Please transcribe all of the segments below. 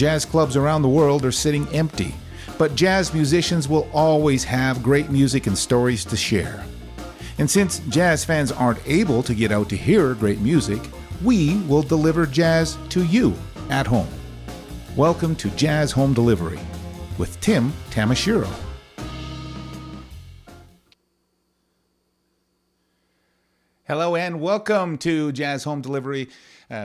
Jazz clubs around the world are sitting empty, but jazz musicians will always have great music and stories to share. And since jazz fans aren't able to get out to hear great music, we will deliver jazz to you at home. Welcome to Jazz Home Delivery with Tim Tamashiro. Hello and welcome to Jazz Home Delivery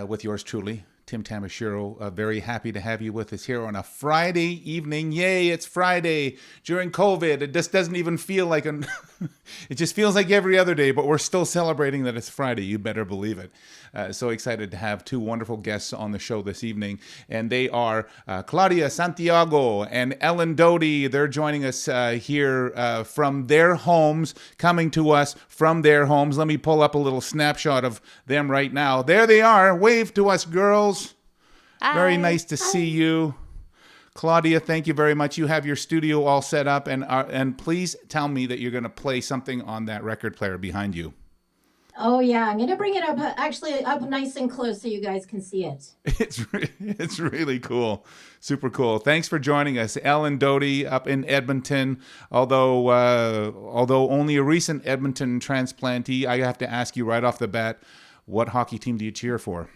with yours truly, Tim Tamashiro. Very happy to have you with us here on a Friday evening. Yay, it's Friday. During COVID, it just doesn't even feel like it just feels like every other day, but we're still celebrating that it's Friday. You better believe it. So excited to have two wonderful guests on the show this evening, and they are Claudia Santiago and Doty. They're joining us here from their homes, coming to us from their homes. Let me pull up a little snapshot of them right now. There they are. Wave to us, girls. Hi. Very nice to see you. Claudia, thank you very much. You have your studio all set up, and please tell me that you're going to play something on that record player behind you. Oh, yeah. I'm going to bring it up, actually up nice and close so you guys can see it. It's really cool. Super cool. Thanks for joining us. Doty up in Edmonton. Although only a recent Edmonton transplantee, I have to ask you right off the bat, what hockey team do you cheer for?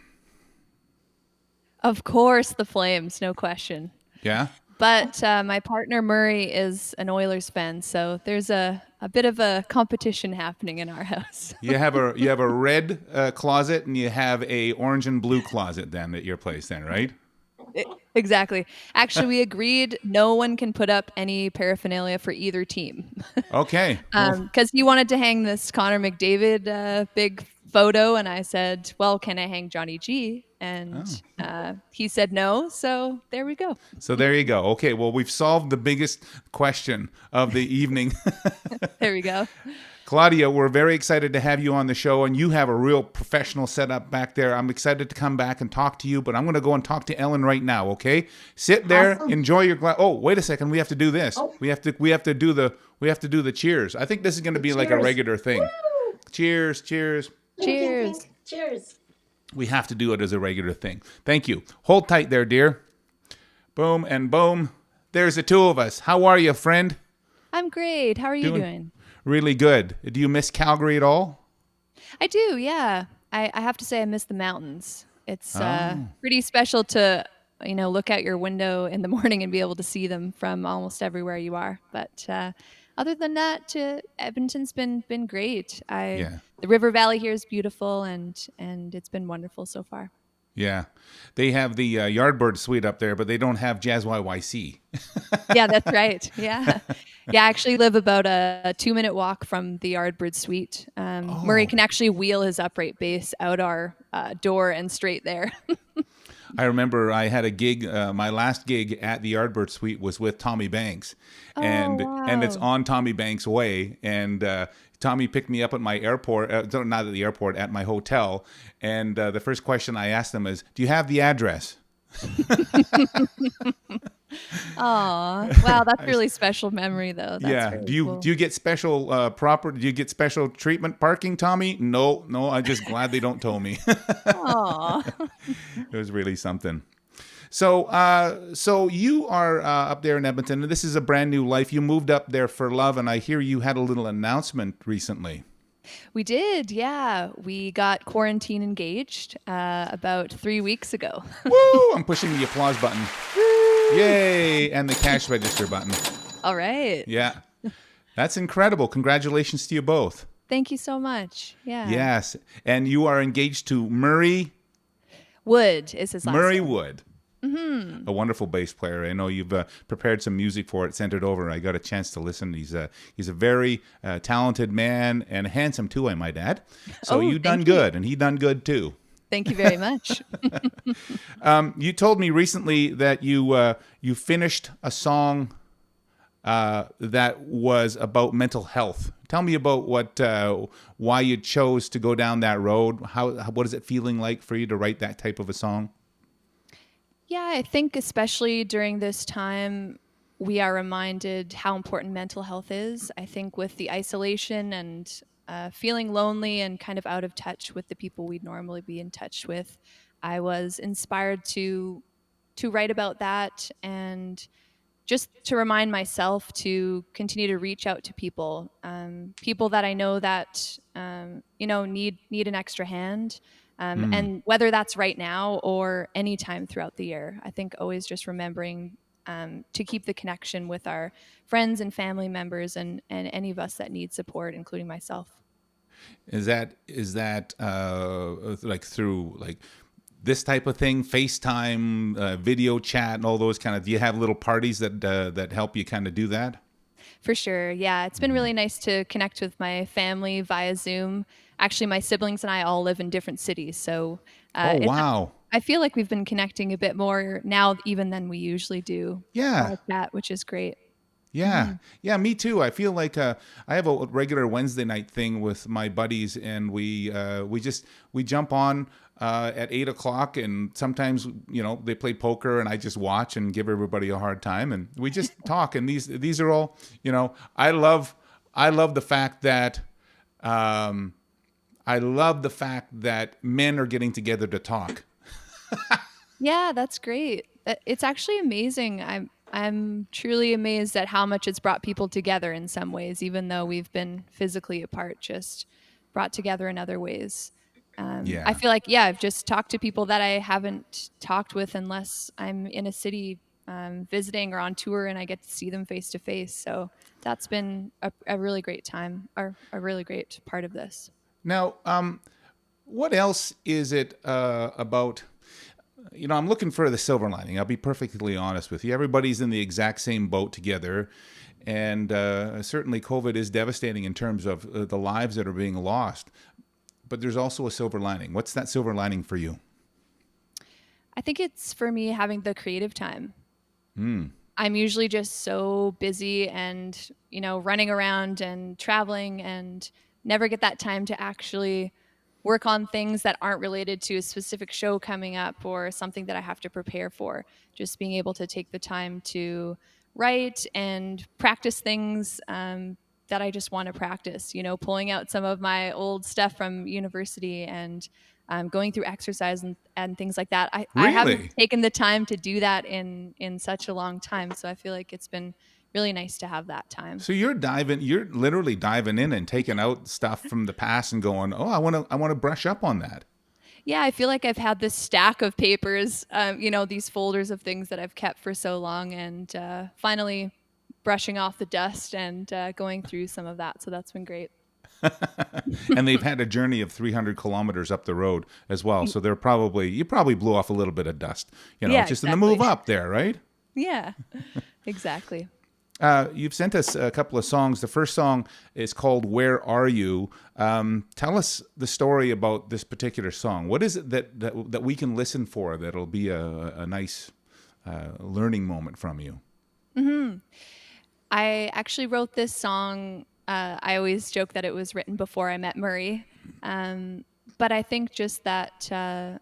Of course, the Flames, no question. Yeah? But my partner Murray is an Oilers fan, so there's a bit of a competition happening in our house. You have a red closet and you have a orange and blue closet then at your place then, right? Exactly. Actually, we agreed no one can put up any paraphernalia for either team. Okay. Because he wanted to hang this Connor McDavid big photo, and I said, well, can I hang Johnny G? And he said no, so there we go. So there you go. Okay, well, we've solved the biggest question of the evening. There we go. Claudia, we're very excited to have you on the show, and you have a real professional setup back there. I'm excited to come back and talk to you, but I'm going to go and talk to Ellen right now, okay? Sit there, awesome. Enjoy your glass. Oh, wait a second. We have to do this. Oh. We have to do the cheers. I think this is going to be like a regular thing. Woo! Cheers, cheers. Cheers. Cheers. We have to do it as a regular thing. Thank you. Hold tight there, dear. Boom and boom. There's the two of us. How are you, friend? I'm great. How are you doing? Really good. Do you miss Calgary at all? I do, yeah. I have to say I miss the mountains. It's pretty special to, look out your window in the morning and be able to see them from almost everywhere you are. But other than that, Edmonton's been great. The river valley here is beautiful, and it's been wonderful so far. Yeah. They have the Yardbird suite up there, but they don't have JazzYYC. Yeah, that's right. Yeah. Yeah, I actually live about a 2-minute walk from the Yardbird suite. Murray can actually wheel his upright bass out our door and straight there. I remember I had a gig, my last gig at the Yardbird Suite was with Tommy Banks. And it's on Tommy Banks' Way. And Tommy picked me up at my airport, not at the airport, at my hotel. And the first question I asked him is, do you have the address? Oh, wow, that's really special memory though. That's really cool. Do you get special do you get special treatment parking, Tommy? No, I'm just glad they don't tow me. Aww. It was really something. So you are up there in Edmonton, and this is a brand new life. You moved up there for love, and I hear you had a little announcement recently. We did, yeah. We got quarantine engaged about 3 weeks ago. Woo! I'm pushing the applause button. Yay! And the cash register button. All right. Yeah. That's incredible. Congratulations to you both. Thank you so much. Yeah. Yes. And you are engaged to Murray Wood is his last name. Murray Wood. Mm-hmm. A wonderful bass player. I know you've prepared some music for it, sent it over. I got a chance to listen. He's a very talented man and handsome too, I might add. So you done good, and he done good too. Thank you very much. You told me recently that you finished a song that was about mental health. Tell me about why you chose to go down that road. What is it feeling like for you to write that type of a song? Yeah, I think especially during this time, we are reminded how important mental health is. I think with the isolation and feeling lonely and kind of out of touch with the people we'd normally be in touch with, I was inspired to write about that, and just to remind myself to continue to reach out to people, people that I know that need an extra hand, and whether that's right now or anytime throughout the year. I think always just remembering to keep the connection with our friends and family members, and any of us that need support, including myself. Is that like through like this type of thing, FaceTime, video chat, and all those kind of? Do you have little parties that help you kind of do that? For sure. Yeah. It's been really nice to connect with my family via Zoom. Actually, my siblings and I all live in different cities. So Oh wow! I feel like we've been connecting a bit more now even than we usually do Yeah. via chat, which is great. Yeah, yeah, me too. I feel like I have a regular Wednesday night thing with my buddies, and we jump on at 8 o'clock, and sometimes they play poker, and I just watch and give everybody a hard time, and we just talk. And these are all I love the fact that men are getting together to talk. Yeah, that's great. It's actually amazing. I'm truly amazed at how much it's brought people together in some ways, even though we've been physically apart, just brought together in other ways. I Yeah. feel like, yeah, I've just talked to people that I haven't talked with unless I'm in a city visiting or on tour, and I get to see them face to face. So that's been a really great time, or a really great part of this. Now, what else is it about? I'm looking for the silver lining. I'll be perfectly honest with you. Everybody's in the exact same boat together. And certainly COVID is devastating in terms of the lives that are being lost. But there's also a silver lining. What's that silver lining for you? I think it's for me having the creative time. I'm usually just so busy and, running around and traveling, and never get that time to actually work on things that aren't related to a specific show coming up or something that I have to prepare for. Just being able to take the time to write and practice things that I just want to practice, pulling out some of my old stuff from university and going through exercise and things like that. I haven't Really? taken the time to do that in such a long time. So I feel like it's been really nice to have that time. So you're literally diving in and taking out stuff from the past and going, oh, I want to brush up on that. Yeah, I feel like I've had this stack of papers, these folders of things that I've kept for so long, and finally brushing off the dust and going through some of that. So that's been great. And they've had a journey of 300 kilometers up the road as well. So you probably blew off a little bit of dust, Yeah, just exactly. in the move up there, right? Yeah, exactly. You've sent us a couple of songs. The first song is called "Where Are You?" Tell us the story about this particular song. What is it that we can listen for that'll be a nice learning moment from you? I actually wrote this song. I always joke that it was written before I met Murray, but I think just that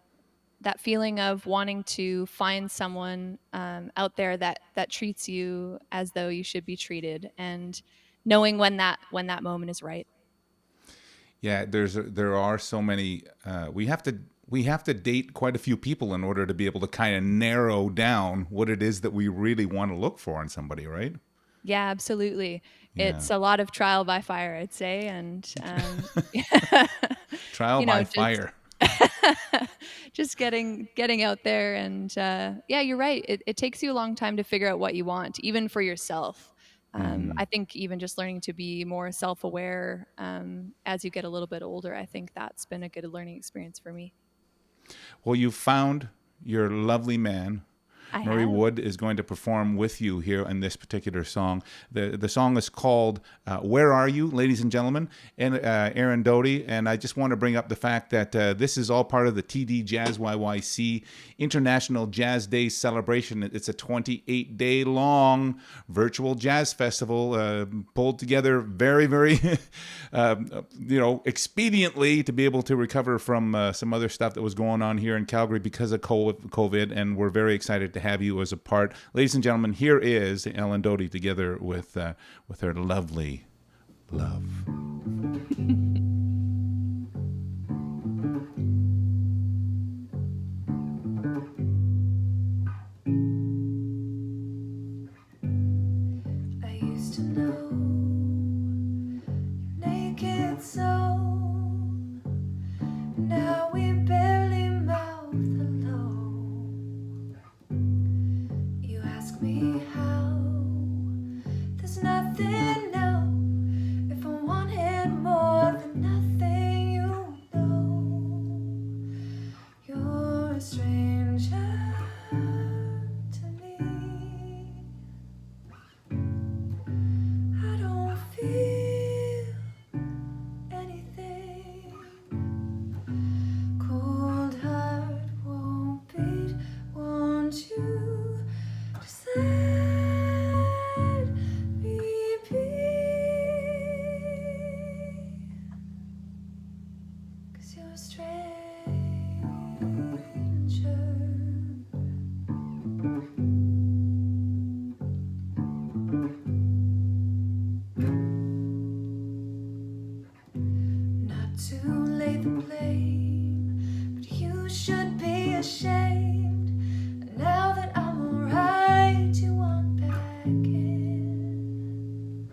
feeling of wanting to find someone out there that treats you as though you should be treated, and knowing when that moment is right. Yeah, there are so many. We have to date quite a few people in order to be able to kind of narrow down what it is that we really want to look for in somebody, right? Yeah, absolutely. Yeah. It's a lot of trial by fire, I'd say, and Trial by fire. just getting out there, and yeah, you're right. It takes you a long time to figure out what you want, even for yourself. I think even just learning to be more self-aware as you get a little bit older, I think that's been a good learning experience for me. Well, you found your lovely man. I Murray have. Wood is going to perform with you here in this particular song. The song is called "Where Are You?" ladies and gentlemen, and Aaron Doty. And I just want to bring up the fact that this is all part of the TD JazzYYC International Jazz Day celebration. It's a 28-day long virtual jazz festival pulled together very, very, expediently to be able to recover from some other stuff that was going on here in Calgary because of COVID. And we're very excited to have you as a part. Ladies and gentlemen, here is Ellen Doty together with her lovely love. to lay the blame, but you should be ashamed. And now that I'm alright, you want back in.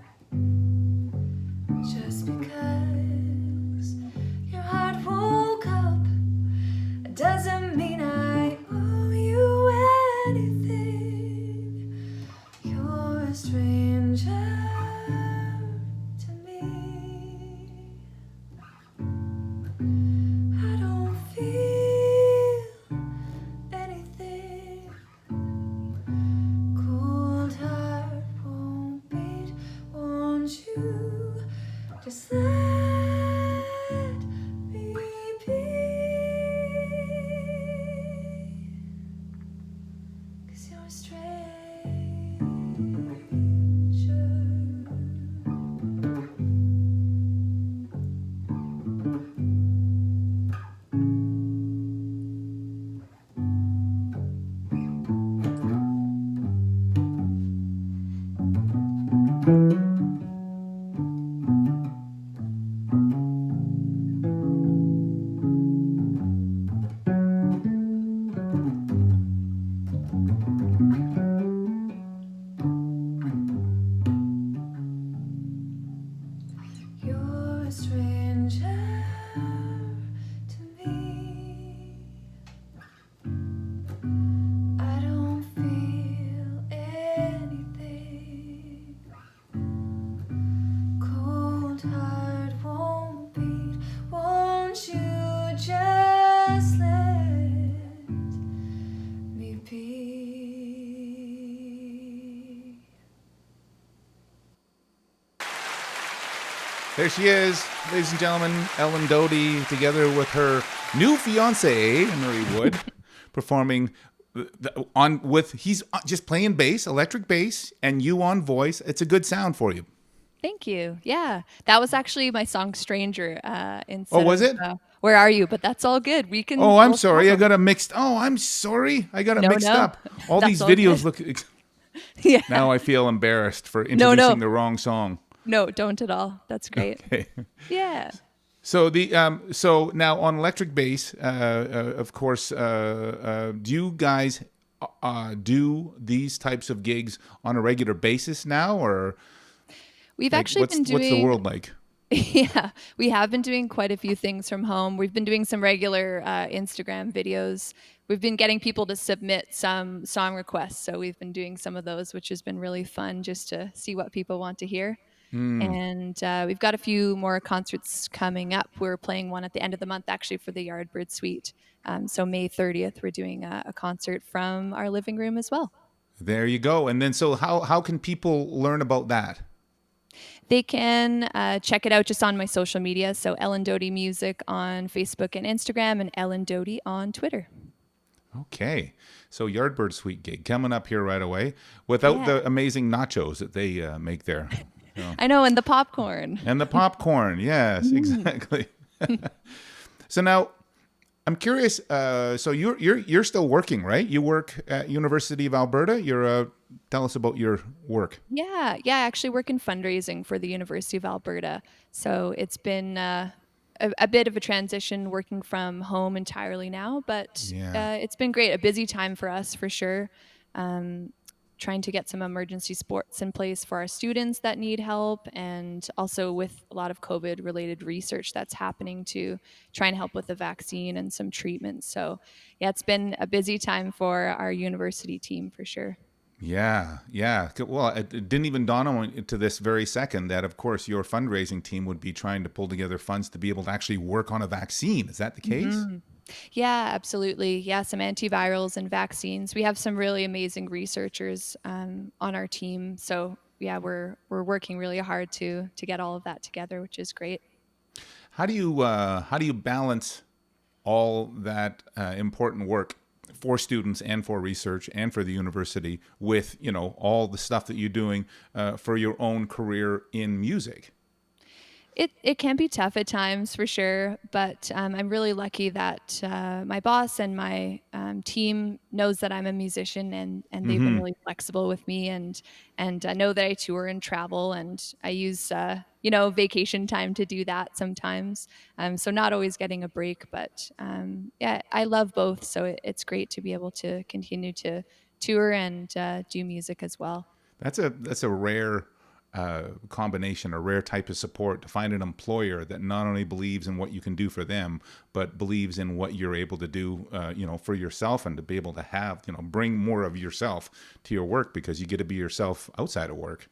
Just because your heart woke up doesn't mean I owe you anything. You're a stranger to me. I don't feel anything. Cold heart won't beat, won't you just let me be? 'Cause you're a stranger. You're a stranger to me. I don't feel anything. Cold heart won't beat. Won't you just let me be? There she is, ladies and gentlemen, Ellen Doty, together with her new fiance, Murray Wood, performing he's just playing bass, electric bass, and you on voice. It's a good sound for you. Thank you. Yeah, that was actually my song "Stranger." Instead was of, it? Where are you? But that's all good. We can. Oh, I'm we'll sorry. I talk. got it mixed. Oh, I'm sorry. I got it No, mixed no. up. All That's these all videos good. look. Yeah. Now I feel embarrassed for No. introducing the wrong song. No, don't at all. That's great. Okay. Yeah. So so now on electric bass, of course, do you guys do these types of gigs on a regular basis now, or We've like, actually been what's the doing. world like? Yeah, we have been doing quite a few things from home. We've been doing some regular Instagram videos. We've been getting people to submit some song requests. So we've been doing some of those, which has been really fun just to see what people want to hear. And we've got a few more concerts coming up. We're playing one at the end of the month, actually, for the Yardbird Suite. So May 30th, we're doing a concert from our living room as well. There you go. And then, so how can people learn about that? They can check it out just on my social media. So Ellen Doty Music on Facebook and Instagram, and Ellen Doty on Twitter. Okay. So Yardbird Suite gig coming up here right away, without Yeah. the amazing nachos that they make there. I know, and the popcorn. And the popcorn. Yes, exactly. So now, I'm curious. So you're still working, right? You work at University of Alberta. Tell us about your work. Yeah. I actually work in fundraising for the University of Alberta. So it's been a bit of a transition working from home entirely now, but Yeah. it's been great. A busy time for us, for sure. Trying to get some emergency supports in place for our students that need help, and also with a lot of COVID-related research that's happening to try and help with the vaccine and some treatments. So, yeah, it's been a busy time for our university team, for sure. Yeah. Well, it didn't even dawn on me to this very second that, of course, your fundraising team would be trying to pull together funds to be able to actually work on a vaccine. Is that the case? Yeah, absolutely. Yeah, some antivirals and vaccines. We have some really amazing researchers on our team. So yeah, we're working really hard to get all of that together, which is great. How do you balance all that important work for students and for research and for the university with all the stuff that you're doing for your own career in music? It can be tough at times for sure, but I'm really lucky that my boss and my team knows that I'm a musician, and they've been really flexible with me, and I know that I tour and travel, and I use vacation time to do that sometimes. So not always getting a break, but yeah, I love both, so it's great to be able to continue to tour and do music as well. That's a rare combination, a rare type of support, to find an employer that not only believes in what you can do for them, but believes in what you're able to do, for yourself, and to be able to have, bring more of yourself to your work, because you get to be yourself outside of work.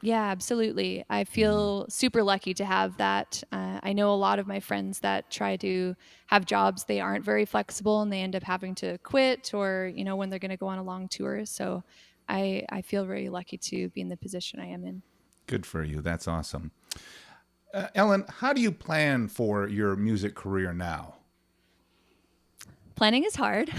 Yeah, absolutely. I feel super lucky to have that. I know a lot of my friends that try to have jobs, they aren't very flexible and they end up having to quit, or, when they're going to go on a long tour. So I feel very lucky to be in the position I am in. Good for you. That's awesome. Ellen, how do you plan for your music career now? Planning is hard.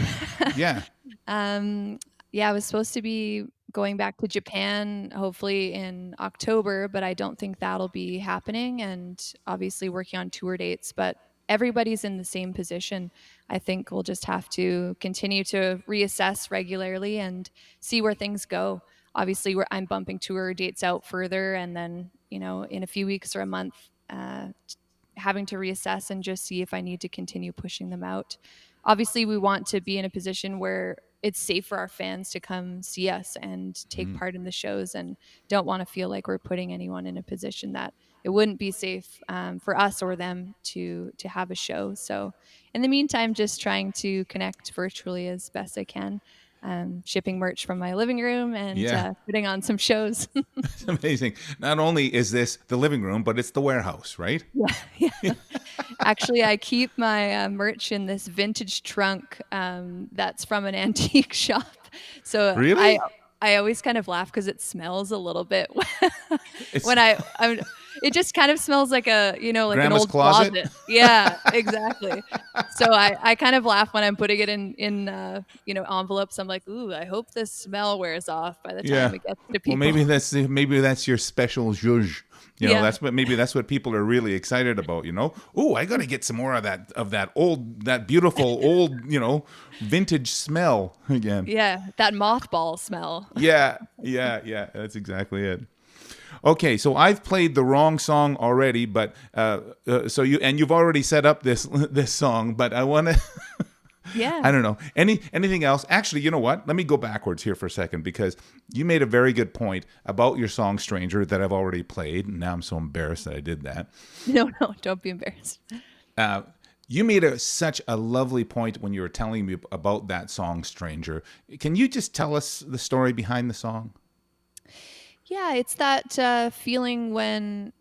Yeah. Yeah, I was supposed to be going back to Japan hopefully in October, but I don't think that'll be happening. And obviously working on tour dates, but everybody's in the same position. I think we'll just have to continue to reassess regularly and see where things go. Obviously, I'm bumping tour dates out further, and then, in a few weeks or a month, having to reassess and just see if I need to continue pushing them out. Obviously, we want to be in a position where it's safe for our fans to come see us and take part in the shows, and don't want to feel like we're putting anyone in a position that it wouldn't be safe for us or them to have a show. So in the meantime, just trying to connect virtually as best I can, shipping merch from my living room and Yeah. putting on some shows. It's amazing. Not only is this the living room, but it's the warehouse, right? Yeah. Actually, I keep my merch in this vintage trunk that's from an antique shop. So Really? I always kind of laugh because it smells a little bit It's when it just kind of smells like like Grandma's an old closet? closet. Yeah, exactly. So I kind of laugh when I'm putting it in envelopes. I'm like, ooh, I hope this smell wears off by the Yeah. time it gets to Well, people. maybe that's your special zhuzh. Yeah. That's what people are really excited about. Oh, I got to get some more of that beautiful old, vintage smell again. Yeah, that mothball smell. Yeah. That's exactly it. Okay, so I've played the wrong song already, but you've already set up this song, but I want to. Yeah. I don't know. Anything else? Actually, you know what? Let me go backwards here for a second, because you made a very good point about your song "Stranger" that I've already played. And now I'm so embarrassed that I did that. No, don't be embarrassed. You made such a lovely point when you were telling me about that song "Stranger." Can you just tell us the story behind the song? Yeah, it's that feeling when,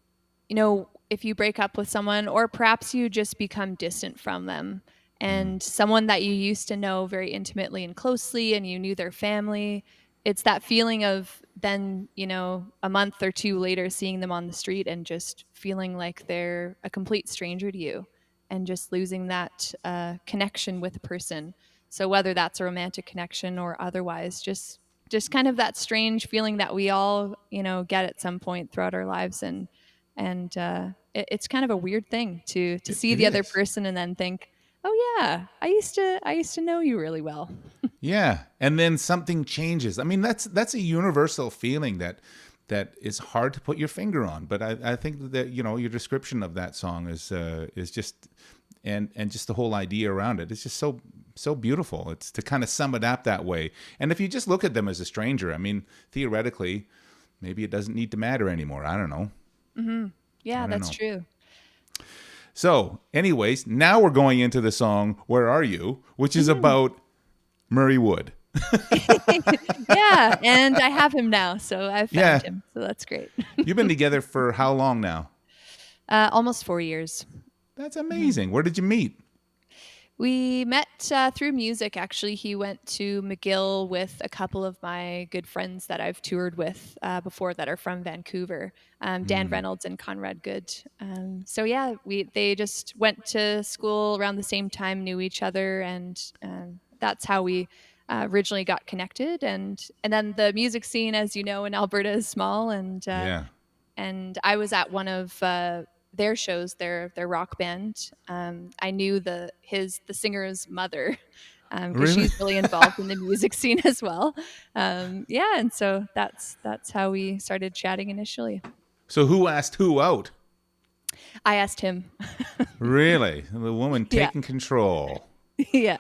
if you break up with someone, or perhaps you just become distant from them, and someone that you used to know very intimately and closely, and you knew their family. It's that feeling of then, a month or two later, seeing them on the street and just feeling like they're a complete stranger to you, and just losing that connection with a person. So whether that's a romantic connection or otherwise, just kind of that strange feeling that we all, get at some point throughout our lives. And it's kind of a weird thing to see It the other is. person and then think, oh yeah, I used to know you really well. Yeah, and then something changes. I mean, that's a universal feeling that is hard to put your finger on. But I think that your description of that song is just and just the whole idea around it is just so beautiful. It's to kind of sum it up that way. And if you just look at them as a stranger, I mean, theoretically, maybe it doesn't need to matter anymore. I don't know. Yeah, that's know. true. So, anyways, now we're going into the song "Where Are You," which is about Murray Wood. Yeah, and I have him now, so I've found him. So that's great. You've been together for how long now? Almost 4 years. That's amazing. Where did you meet? We met through music, actually. He went to McGill with a couple of my good friends that I've toured with before that are from Vancouver, Dan Reynolds and Conrad Good. So yeah, they just went to school around the same time, knew each other, and that's how we originally got connected. And then the music scene, as you know, in Alberta is small, and Yeah. and I was at one of their shows, their rock band. I knew the singer's mother because Really? she's really involved in the music scene as well. Yeah, and so that's how we started chatting initially. So who asked who out? I asked him. Really? The woman Yeah. taking control. Yeah.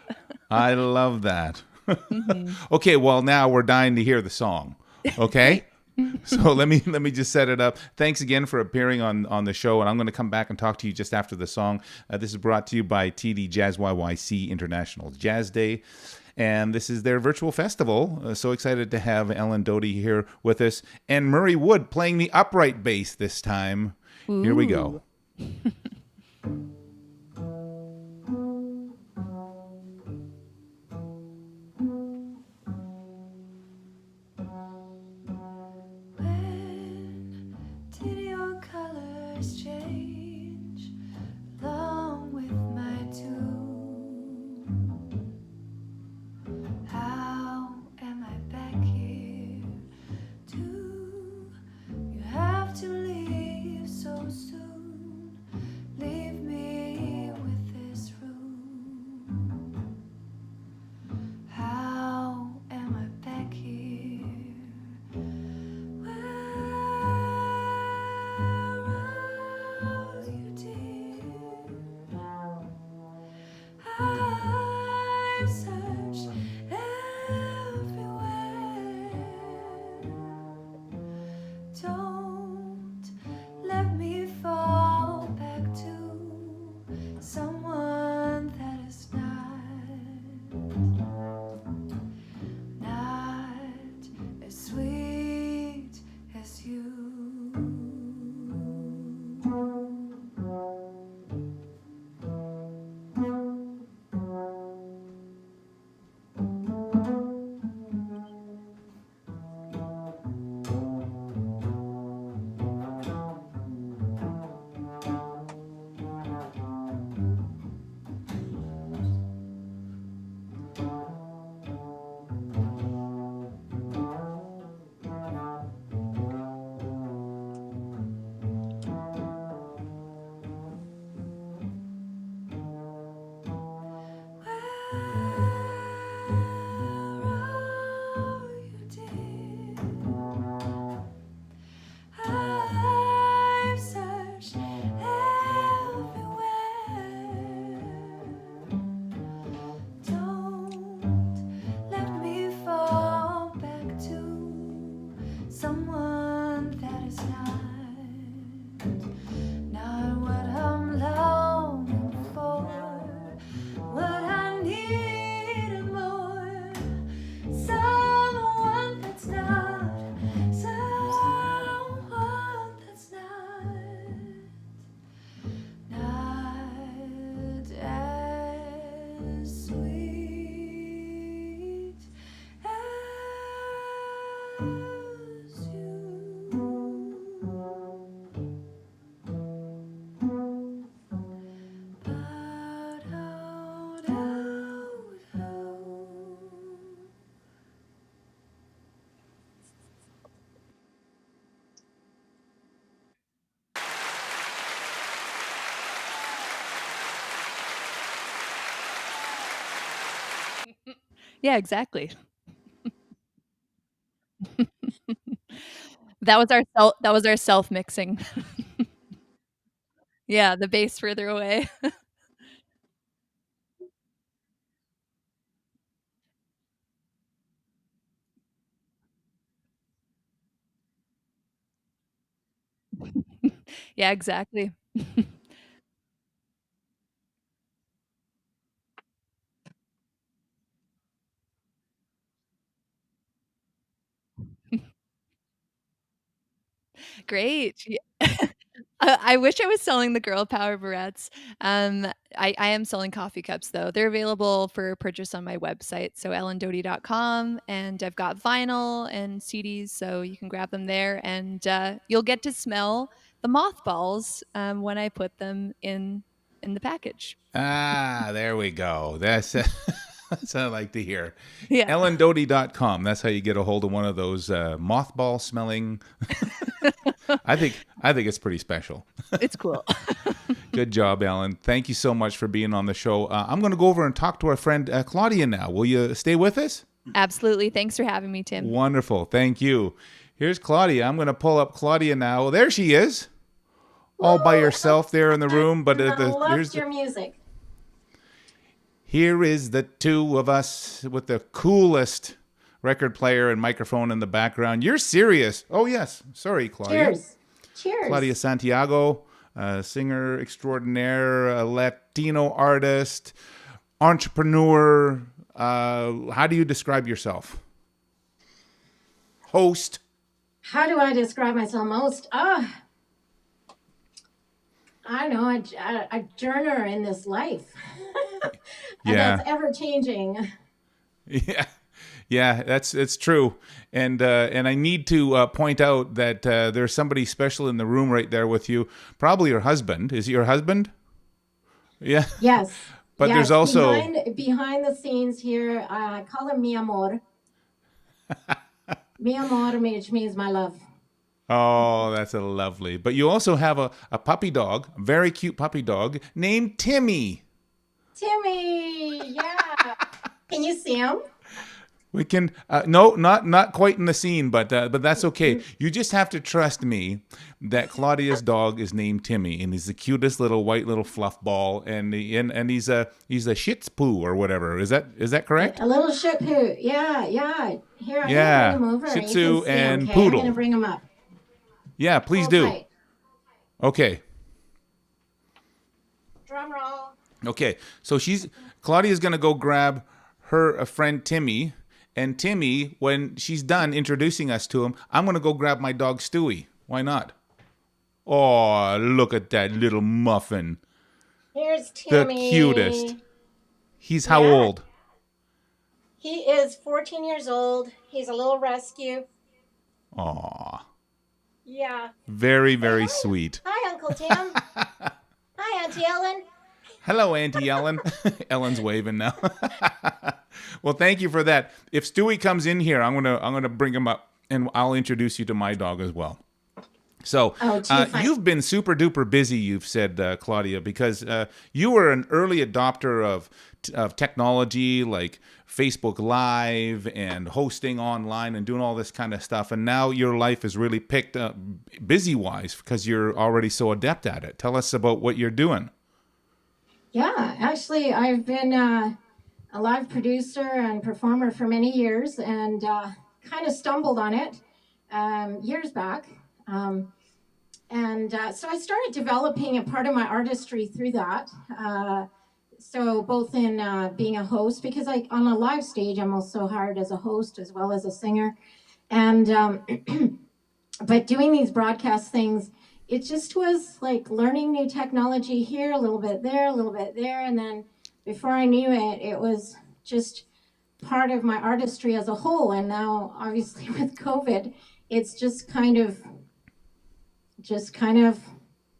I love that. Hmm. Okay, well now we're dying to hear the song. Okay? So let me just set it up. Thanks again for appearing on the show, and I'm going to come back and talk to you just after the song. This is brought to you by TD JazzYYC International Jazz Day, and this is their virtual festival. So excited to have Ellen Doty here with us, and Murray Wood playing the upright bass this time. Ooh. Here we go. When did your colors change along with my tune? How am I back here? Do you have to leave so soon? Leave me with this room. How am I back here? I've searched everywhere. Don't let me fall back to someone that is not as sweet as you. I've searched everywhere. Don't let me fall back to someone that is not what I'm longing for, what I need and more. Someone that's not, someone that's not as sweet as you. Yeah, exactly. That was our self mixing. Yeah, the bass further away. Yeah, exactly. Great. I wish I was selling the girl power barrettes. I am selling coffee cups though. They're available for purchase on my website, so ellendoty.com, and I've got vinyl and CDs, so you can grab them there, and you'll get to smell the mothballs when I put them in the package. Ah, there we go. That's that's what I like to hear. Yeah. ellendoty.com. That's how you get a hold of one of those mothball smelling I think it's pretty special. It's cool. Good job, Ellen. Thank you so much for being on the show. I'm going to go over and talk to our friend Claudia now. Will you stay with us? Absolutely. Thanks for having me, Tim. Wonderful. Thank you. Here's Claudia. I'm going to pull up Claudia now. Well, there she is, all by herself there in the room. But Loved your music. Here is the two of us with the coolest record player and microphone in the background. You're serious. Oh, yes. Sorry, Claudia. Cheers. Claudia Santiago, singer extraordinaire, a Latino artist, entrepreneur. How do you describe yourself? Host. How do I describe myself most? I don't know, a journer in this life. And Yeah. that's ever changing. Yeah, it's true. And I need to point out that there's somebody special in the room right there with you. Probably your husband. Is it your husband? Yeah. Yes. But yes. there's also behind the scenes here, I call him mi amor. Mi amor, which means my love. Oh, that's a lovely. But you also have a puppy dog, a very cute puppy dog named Timmy. Timmy, yeah. Can you see him? We can no, not quite in the scene, but that's okay. You just have to trust me that Claudia's dog is named Timmy, and he's the cutest little white little fluff ball, and he's a Shih Tzu or whatever. Is that correct? A little Shih Tzu, yeah. Here, I'm Yeah, gonna bring him over. Shih You Tzu can see and him, okay? Poodle. I'm gonna bring him up. Yeah, please Hold do. tight. Okay. Drum roll. Okay, so Claudia's gonna go grab her friend Timmy, and Timmy, when she's done introducing us to him, I'm gonna go grab my dog Stewie. Why not? Oh, look at that little muffin, Here's the Timmy. cutest. He's how Yeah. old? He is 14 years old. He's a little rescue. Aw, Yeah. very very sweet. Hi, Uncle Tim. Hi, Auntie Ellen. Hello, Auntie Ellen. Ellen's waving now. Well, thank you for that. If Stewie comes in here, I'm gonna bring him up, and I'll introduce you to my dog as well. So fine. you've been super duper busy, you've said, Claudia, because you were an early adopter of technology like Facebook Live and hosting online and doing all this kind of stuff. And now your life is really picked up busy-wise because you're already so adept at it. Tell us about what you're doing. Yeah, actually, I've been a live producer and performer for many years, and kind of stumbled on it years back. So I started developing a part of my artistry through that. So both in being a host, because on a live stage, I'm also hired as a host as well as a singer. And but doing these broadcast things, it just was like learning new technology here, a little bit there, and then before I knew it, it was just part of my artistry as a whole. And now, obviously, with COVID, it's just kind of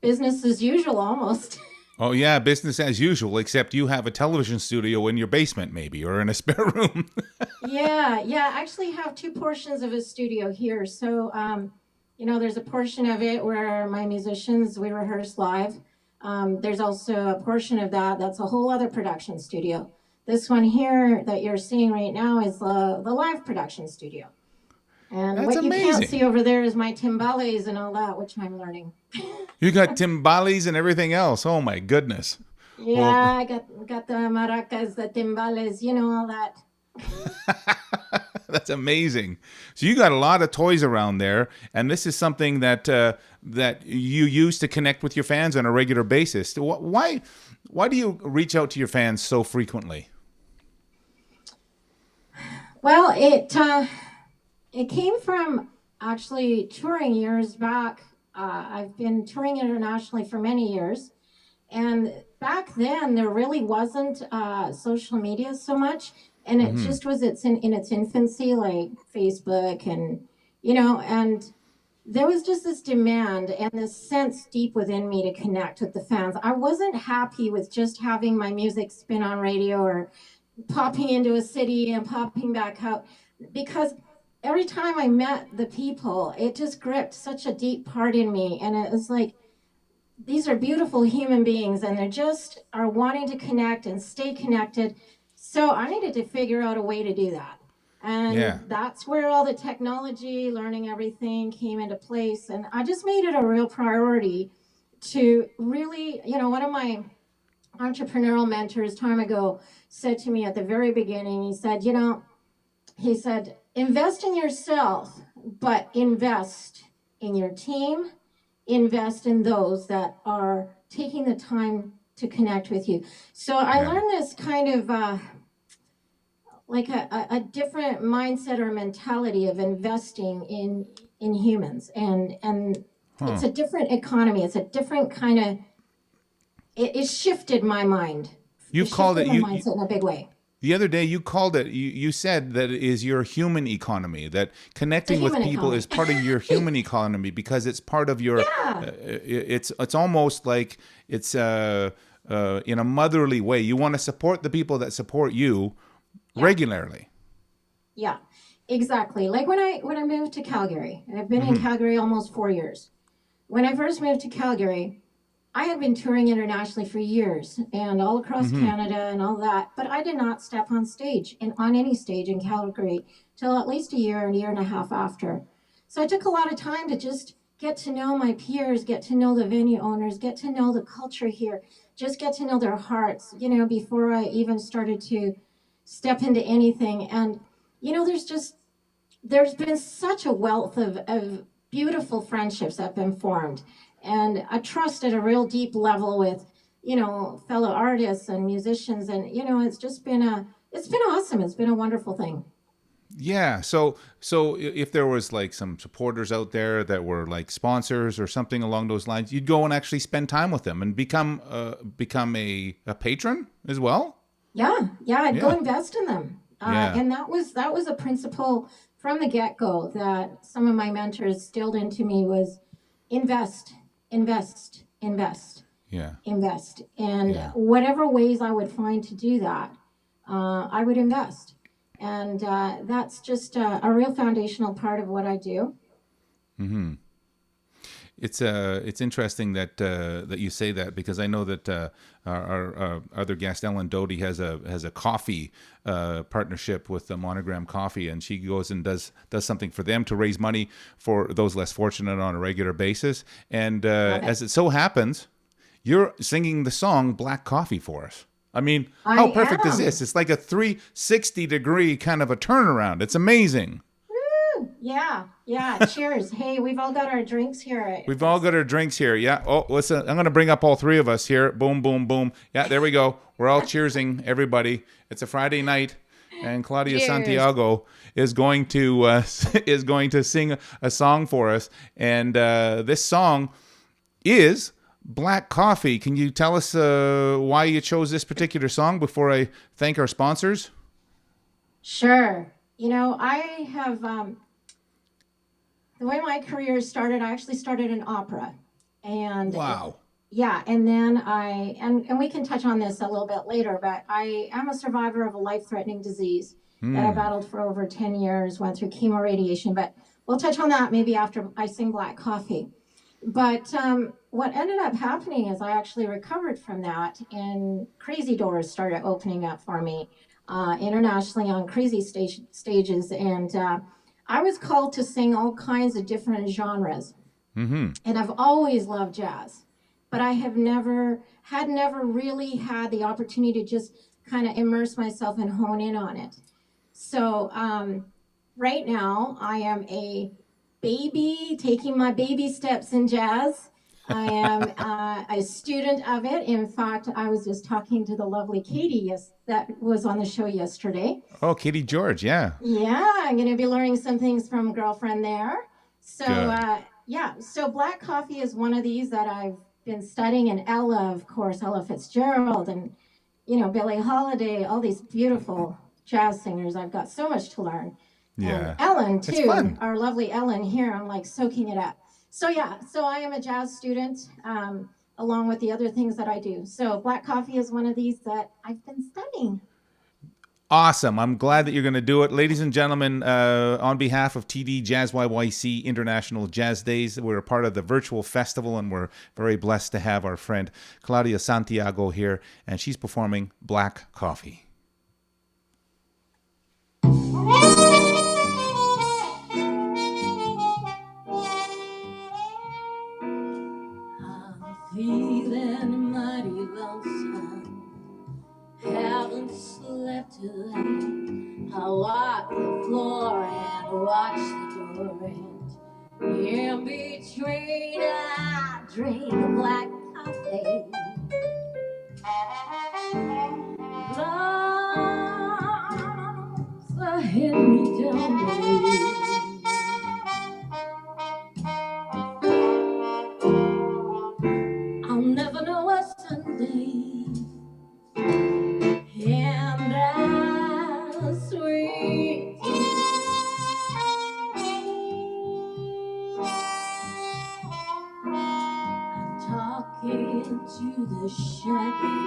business as usual almost. Oh, yeah, business as usual, except you have a television studio in your basement, maybe, or in a spare room. Yeah. I actually have two portions of a studio here. So, there's a portion of it where my musicians, we rehearse live. There's also a portion of that's a whole other production studio. This one here that you're seeing right now is the live production studio. And That's what you amazing. can't see over there is my timbales and all that, which I'm learning. You got timbales and everything else. Oh, my goodness. Yeah, Well- I got the maracas, the timbales, all that. That's amazing. So you got a lot of toys around there, and this is something that you use to connect with your fans on a regular basis. Why do you reach out to your fans so frequently? Well, it came from actually touring years back. I've been touring internationally for many years. And back then, there really wasn't social media so much. And it just was in its infancy, like Facebook and there was just this demand and this sense deep within me to connect with the fans. I wasn't happy with just having my music spin on radio or popping into a city and popping back out, because every time I met the people, it just gripped such a deep part in me. And it was like, these are beautiful human beings and they just are wanting to connect and stay connected. So I needed to figure out a way to do that. And Yeah. that's where all the technology, learning everything came into place. And I just made it a real priority to really, one of my entrepreneurial mentors time ago said to me at the very beginning, he said, invest in yourself, but invest in your team, invest in those that are taking the time to connect with you. So I learned this kind of like a different mindset or mentality of investing in humans. And it's a different economy. It's a different kind of, it shifted my mind. You've called it, my mindset in a big way. the other day you called it, you said that it is your human economy, that connecting with people is part of your human economy because it's part of your, it's almost like it's in a motherly way. You want to support the people that support you regularly. Yeah, exactly. Like when I moved to Calgary, I've been in Calgary almost 4 years. When I first moved to Calgary, I had been touring internationally for years and all across Canada and all that, but I did not step on stage on any stage in Calgary till at least a year and a half after. So I took a lot of time to just get to know my peers, get to know the venue owners, get to know the culture here, just get to know their hearts, before I even started to step into anything. And, there's been such a wealth of beautiful friendships that have been formed and a trust at a real deep level with, fellow artists and musicians. And, it's just been it's been awesome. It's been a wonderful thing. Yeah. So if there was like some supporters out there that were like sponsors or something along those lines, you'd go and actually spend time with them and become a patron as well. Yeah. I'd go invest in them. And that was a principle from the get-go that some of my mentors instilled into me was invest. Yeah. Invest. And whatever ways I would find to do that, I would invest. And that's just a real foundational part of what I do. Mm-hmm. It's interesting that that you say that because I know that our other guest Ellen Doty has a coffee partnership with the Monogram Coffee, and she goes and does something for them to raise money for those less fortunate on a regular basis. And as it so happens, you're singing the song "Black Coffee" for us. I mean, how perfect is this? It's like a 360-degree kind of a turnaround. It's amazing. Yeah. Cheers. Hey, we've all got our drinks here. We've all got our drinks here. Yeah. Oh, listen, I'm going to bring up all three of us here. Boom, boom, boom. Yeah, there we go. We're all cheersing, everybody. It's a Friday night, and Claudia Santiago is going to sing a song for us. And this song is Black Coffee. Can you tell us why you chose this particular song before I thank our sponsors? Sure. I have... the way my career started, I actually started in opera. And wow. And then and we can touch on this a little bit later, but I am a survivor of a life-threatening disease that I battled for over 10 years, went through chemoradiation, but we'll touch on that maybe after I sing Black Coffee. But what ended up happening is I actually recovered from that, and crazy doors started opening up for me internationally on crazy stages, and I was called to sing all kinds of different genres. And I've always loved jazz, but I have never really had the opportunity to just kind of immerse myself and hone in on it. So right now I am a baby, taking my baby steps in jazz. I am a student of it. In fact, I was just talking to the lovely Katie that was on the show yesterday. Oh, Katie George, yeah. Yeah, I'm going to be learning some things from girlfriend there. So, so Black Coffee is one of these that I've been studying. And Ella, of course, Ella Fitzgerald and, Billie Holiday, all these beautiful jazz singers. I've got so much to learn. Yeah. And Ellen, too, our lovely Ellen here. I'm like soaking it up. So I am a jazz student, along with the other things that I do. So Black Coffee is one of these that I've been studying. Awesome. I'm glad that you're going to do it. Ladies and gentlemen, on behalf of TD JazzYYC International Jazz Days, we're a part of the virtual festival, and we're very blessed to have our friend Claudia Santiago here, and she's performing Black Coffee. I'm feeling mighty lonesome. Haven't slept tonight. I walk the floor and watch the door, and in between I drink a black coffee. Loves are hitting me down the way. I'll never know a Sunday. And that's sweet. I'm talking to the shadow.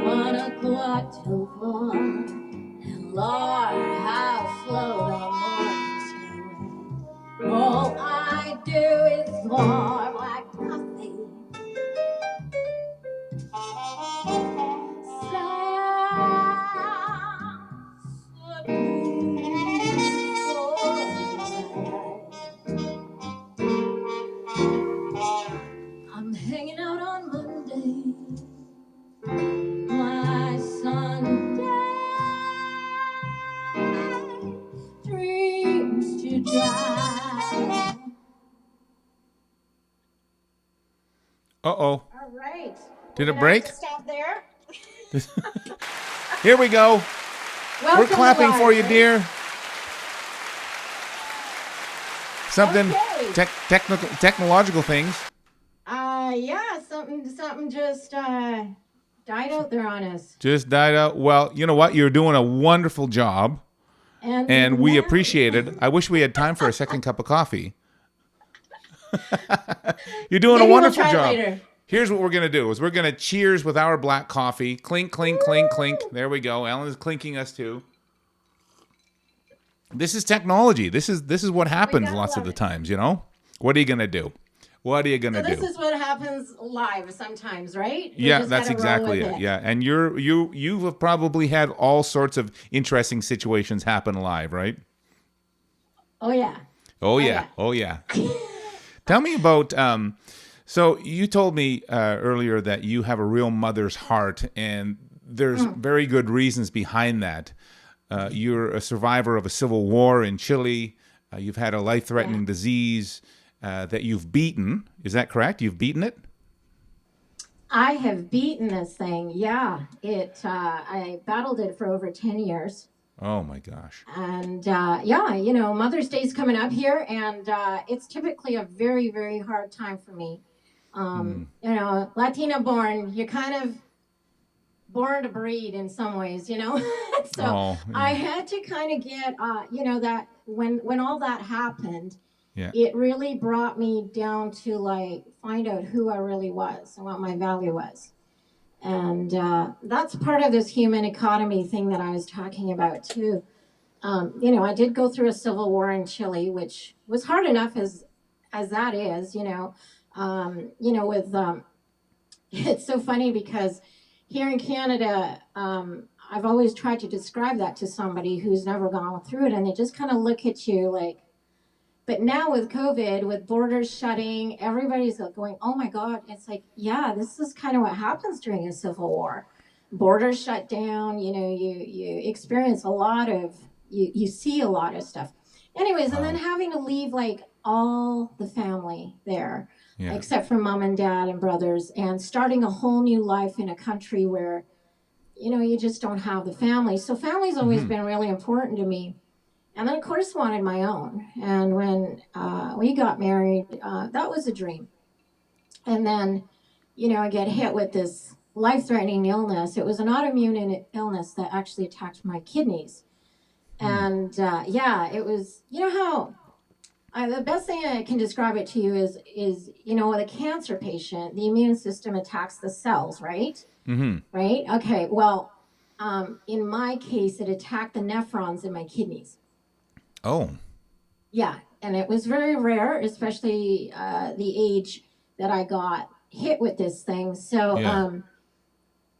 1 o'clock till 4. And Lord, how slow the morning's going. All I do is pour black coffee. I'm hanging out on Monday, my Sunday dreams to die. Uh-oh. All right. Did it break? Stop there. Here we go. Welcome We're clapping live, for you, right? dear. Something Okay. technological things. Yeah, something just died out there on us. Just died out. Well, you know what? You're doing a wonderful job, and we now- appreciate it. I wish we had time for a second cup of coffee. You're doing Maybe a wonderful we'll try job. later. Here's what we're going to do is we're going to cheers with our black coffee. Clink, clink, clink, clink. There we go. Ellen is clinking us too. This is technology. This is what happens gotta lots of love the it. times, you know? What are you going to do? What are you going to So do? this is what happens live sometimes, right? We Yeah, just that's gotta roll exactly with it. Yeah, and you've probably had all sorts of interesting situations happen live, right? Oh yeah. Oh yeah, oh yeah. Tell me about. So you told me earlier that you have a real mother's heart, and there's very good reasons behind that. You're a survivor of a civil war in Chile. You've had a life-threatening disease that you've beaten. Is that correct? You've beaten it? I have beaten this thing. Yeah, I battled it for over 10 years. Oh my gosh. And yeah, Mother's Day's coming up here, and it's typically a very, very hard time for me. Latina born, you're kind of born to breed in some ways, So I had to kind of get, that when all that happened, it really brought me down to find out who I really was and what my value was. And that's part of this human economy thing that I was talking about too. I did go through a civil war in Chile, which was hard enough as that is, it's so funny because here in Canada, I've always tried to describe that to somebody who's never gone through it, and they just kind of look at you like, but now with COVID, with borders shutting, everybody's going, oh my God. It's like, yeah, this is kind of what happens during a civil war. Borders shut down, you experience a lot of, you see a lot of stuff. Anyways, and then having to leave all the family there, except for mom and dad and brothers, and starting a whole new life in a country where, you just don't have the family. So family's always been really important to me. And then, of course, wanted my own. And when we got married, that was a dream. And then, I get hit with this life-threatening illness. It was an autoimmune illness that actually attacked my kidneys. And, it was, how the best thing I can describe it to you is with a cancer patient, the immune system attacks the cells, right? Mm-hmm. Right? Okay, well, In my case, it attacked the nephrons in my kidneys. Oh. Yeah, and it was very rare, especially the age that I got hit with this thing. So,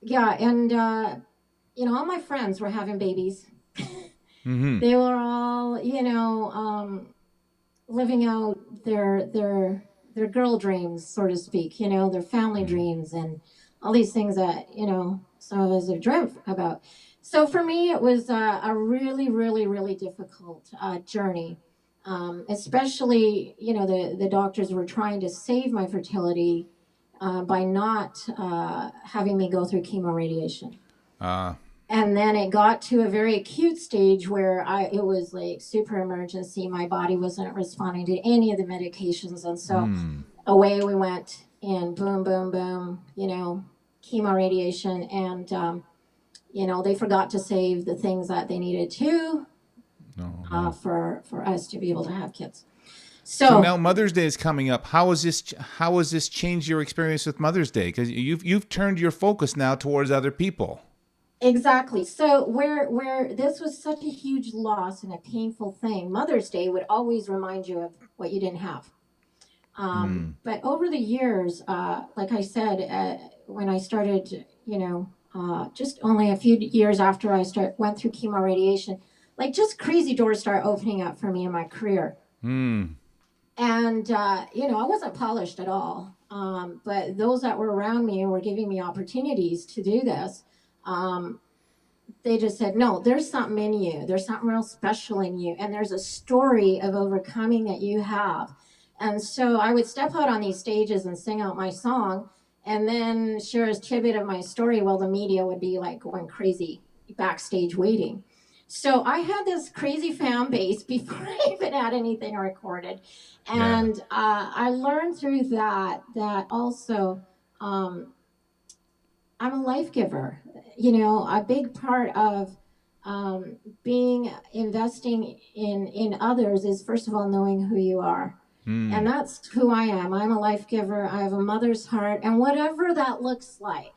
Yeah. and all my friends were having babies. Mm-hmm. They were all, living out their girl dreams, so to speak. Their family dreams and all these things that some of us have dreamt about. So for me, it was a really, really, really difficult journey. Especially, the doctors were trying to save my fertility by not having me go through chemoradiation. And then it got to a very acute stage where it was like super emergency. My body wasn't responding to any of the medications. And so away we went, and boom, boom, boom, chemoradiation. And, they forgot to save the things that they needed to for us to be able to have kids. So now Mother's Day is coming up. How has this changed your experience with Mother's Day? Because you've turned your focus now towards other people. Exactly. So where this was such a huge loss and a painful thing, Mother's Day would always remind you of what you didn't have. But over the years, like I said, when I started, just only a few years after I went through chemoradiation, like just crazy doors start opening up for me in my career. And, I wasn't polished at all. But those that were around me were giving me opportunities to do this. They just said, no, there's something in you. There's something real special in you. And there's a story of overcoming that you have. And so I would step out on these stages and sing out my song and then share a tidbit of my story while the media would be like going crazy backstage waiting. So I had this crazy fan base before I even had anything recorded. And I learned through that also I'm a life giver. A big part of investing in others is, first of all, knowing who you are. And that's who I am. I'm a life giver. I have a mother's heart. And whatever that looks like,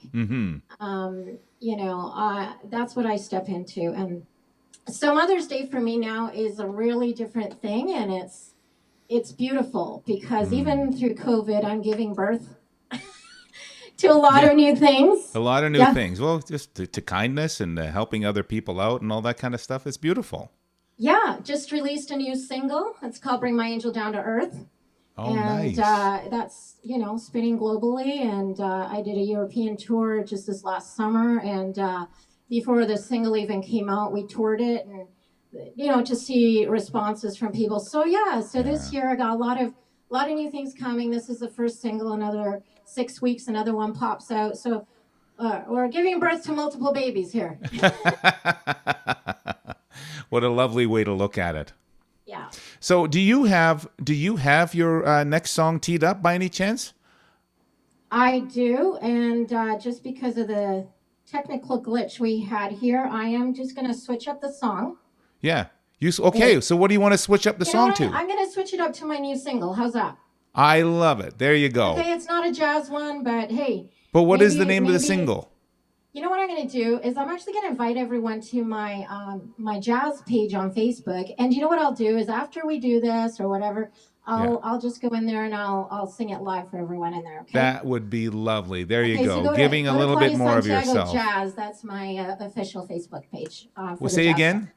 that's what I step into. And so Mother's Day for me now is a really different thing. And it's beautiful because even through COVID, I'm giving birth to a lot of new things. A lot of new things. Well, just to kindness and helping other people out and all that kind of stuff. It's beautiful. Yeah, just released a new single. It's called Bring My Angel Down to Earth. Oh, and nice. That's, spinning globally. And I did a European tour just this last summer. And before the single even came out, we toured it and, to see responses from people. So, this year I got a lot of new things coming. This is the first single. Another 6 weeks, another one pops out. So we're giving birth to multiple babies here. What a lovely way to look at it. Yeah. So do you have your next song teed up by any chance? I do. And just because of the technical glitch we had here, I am just going to switch up the song. Yeah. So what do you want to switch up the song to? I'm going to switch it up to my new single. How's that? I love it. There you go. Okay, it's not a jazz one, but hey. But what is the name of the single? You know what I'm going to do is I'm actually going to invite everyone to my my jazz page on Facebook. And you know what I'll do is after we do this or whatever, I'll just go in there and I'll sing it live for everyone in there. Okay. That would be lovely. There you go. So Giving a little bit more of yourself. Jazz. That's my official Facebook page. Well, say again.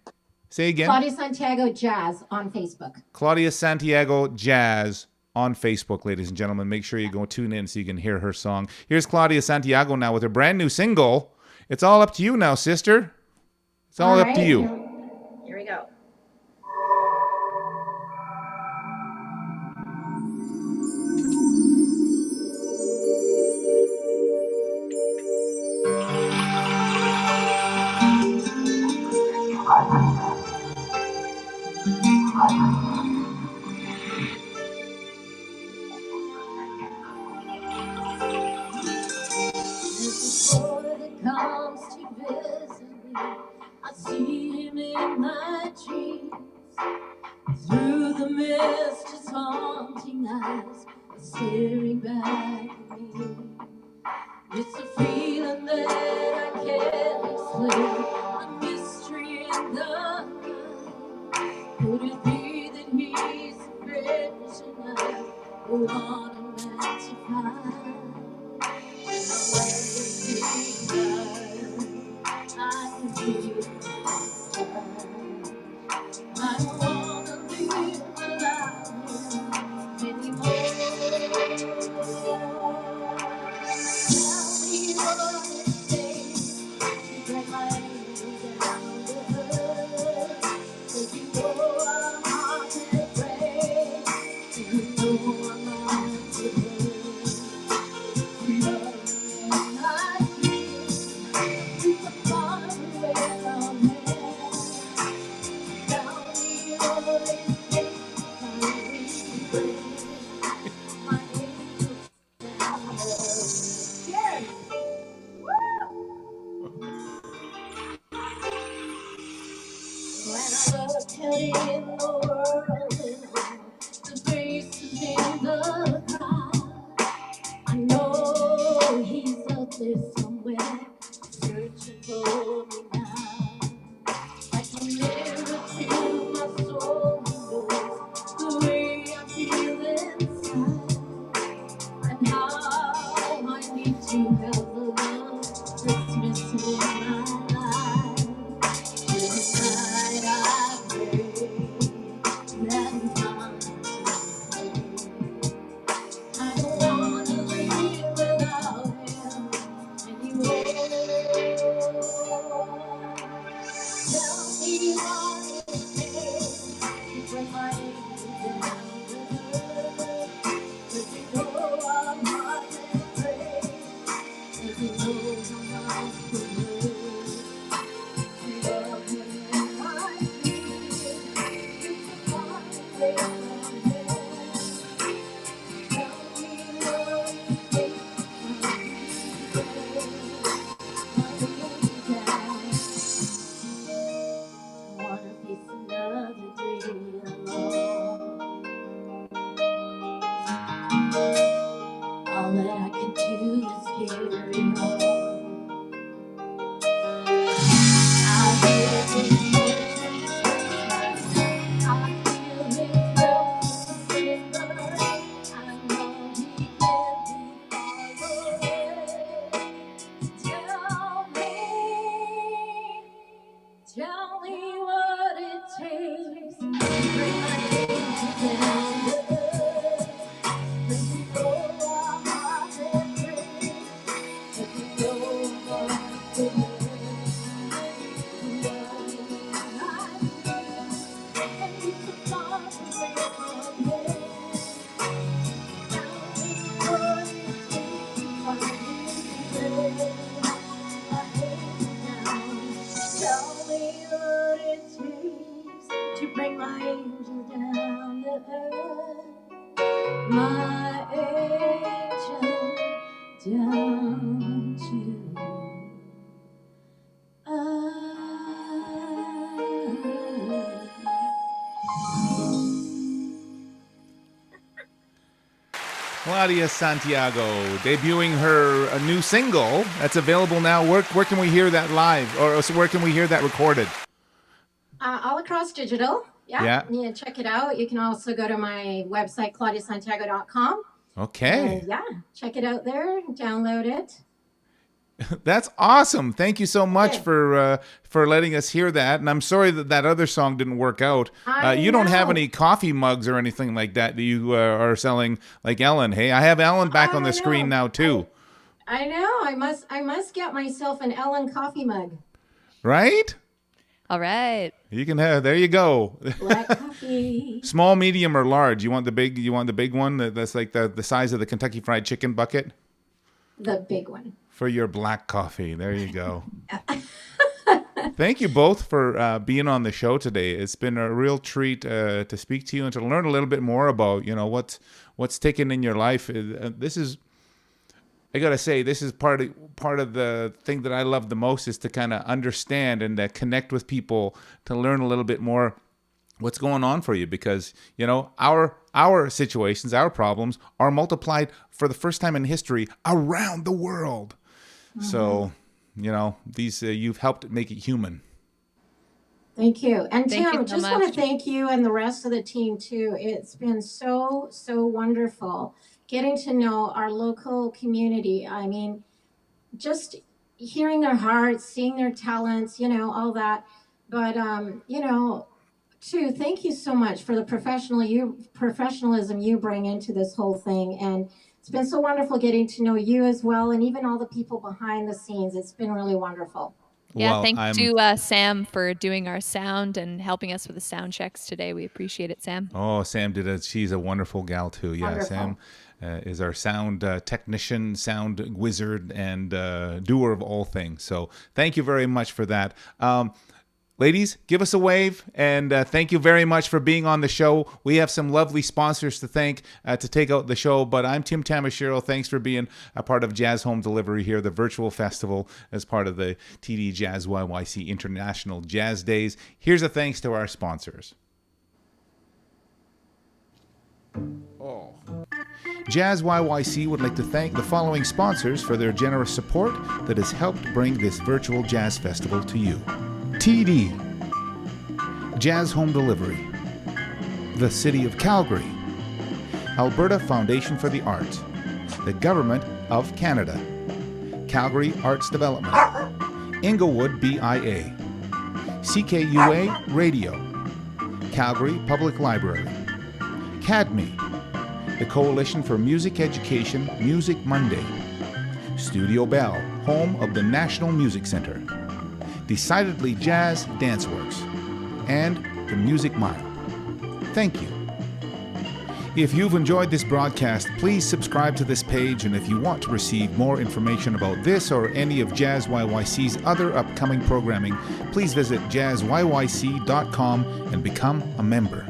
Say again. Claudia Santiago Jazz on Facebook. Claudia Santiago Jazz on Facebook, ladies and gentlemen. Make sure you go tune in so you can hear her song. Here's Claudia Santiago now with her brand new single. It's all up to you now, sister. It's all up to you. Here we go. Comes to visit me. I see him in my dreams. Through the mist, his haunting eyes are staring back at me. It's a feeling that I can't explain. I know he's out there somewhere, searching for me now. Like a mirror to my soul, knows the way I feel inside, and how I need to have the love that's missing in my life. Tonight I pray that he finds me. I don't wanna live without him anymore. Tell me what it takes to bring my angel down to earth. 'Cause you know I'm not afraid. 'Cause you know I'm not afraid. You love me and I feel. You can find me from there. Tell me what it takes to bring my angel down. I wanna face another day alone. All that I can do is carry on. I hear his voice, I feel his love in the rain. I know he can't be far away. Tell me what it takes to bring my angel down to earth. 'Cause you know I'm not afraid. 'Cause you know I'm not afraid. You love me and I feel. And you can far away from here. Tell me what it takes to find you there. My angel down. Tell me what it takes to bring my angel down to earth. My angel down to Claudia Santiago debuting her a new single that's available now. Where can we hear that live, or so where can we hear that recorded? all across digital. Yeah. Yeah, check it out. You can also go to my website, claudiasantiago.com. Okay. And yeah, check it out there, download it. That's awesome. Thank you so much Okay. for letting us hear that. And I'm sorry that that other song didn't work out. I You don't have know. any coffee mugs or anything like that you are selling like Ellen. Hey, I have Ellen back on the I screen know. now too. I know. I must get myself an Ellen coffee mug. Right? All right. You can have. There you go. Black coffee. Small, medium, or large. You want the big? You want the big one? That's like the size of the Kentucky Fried Chicken bucket The big one. for your black coffee. There you go. Thank you both for being on the show today. It's been a real treat to speak to you and to learn a little bit more about what's taken in your life. This is, I gotta say, this is part of the thing that I love the most, is to kind of understand and connect with people, to learn a little bit more what's going on for you, because our situations, our problems are multiplied for the first time in history around the world. So these you've helped make it human. Thank you. And Thank you Tim, so just want to much. thank you and the rest of the team too. It's been so wonderful getting to know our local community. I mean, just hearing their hearts, seeing their talents, all that. But thank you so much for the professionalism you bring into this whole thing. And it's been so wonderful getting to know you as well, and even all the people behind the scenes. It's been really wonderful. Yeah, Well, thanks to Sam for doing our sound and helping us with the sound checks today. We appreciate it, Sam. Oh, Sam did it. She's a wonderful gal too. Yeah, Wonderful. Sam is our sound technician, sound wizard, and doer of all things. So thank you very much for that. Ladies, give us a wave, and thank you very much for being on the show. We have some lovely sponsors to thank to take out the show, but I'm Tim Tamashiro. Thanks for being a part of Jazz Home Delivery here, the virtual festival as part of the TD JazzYYC International Jazz Days. Here's a thanks to our sponsors. JazzYYC would like to thank the following sponsors for their generous support that has helped bring this virtual jazz festival to you. TD, Jazz Home Delivery, the City of Calgary, Alberta Foundation for the Arts, the Government of Canada, Calgary Arts Development, Inglewood BIA, CKUA Radio, Calgary Public Library, CADME, the Coalition for Music Education Music Monday, Studio Bell, home of the National Music Centre, Decidedly Jazz Danceworks, and the Music Mile. Thank you. If you've enjoyed this broadcast, please subscribe to this page, and if you want to receive more information about this or any of JazzYYC's other upcoming programming, please visit jazzyyc.com and become a member.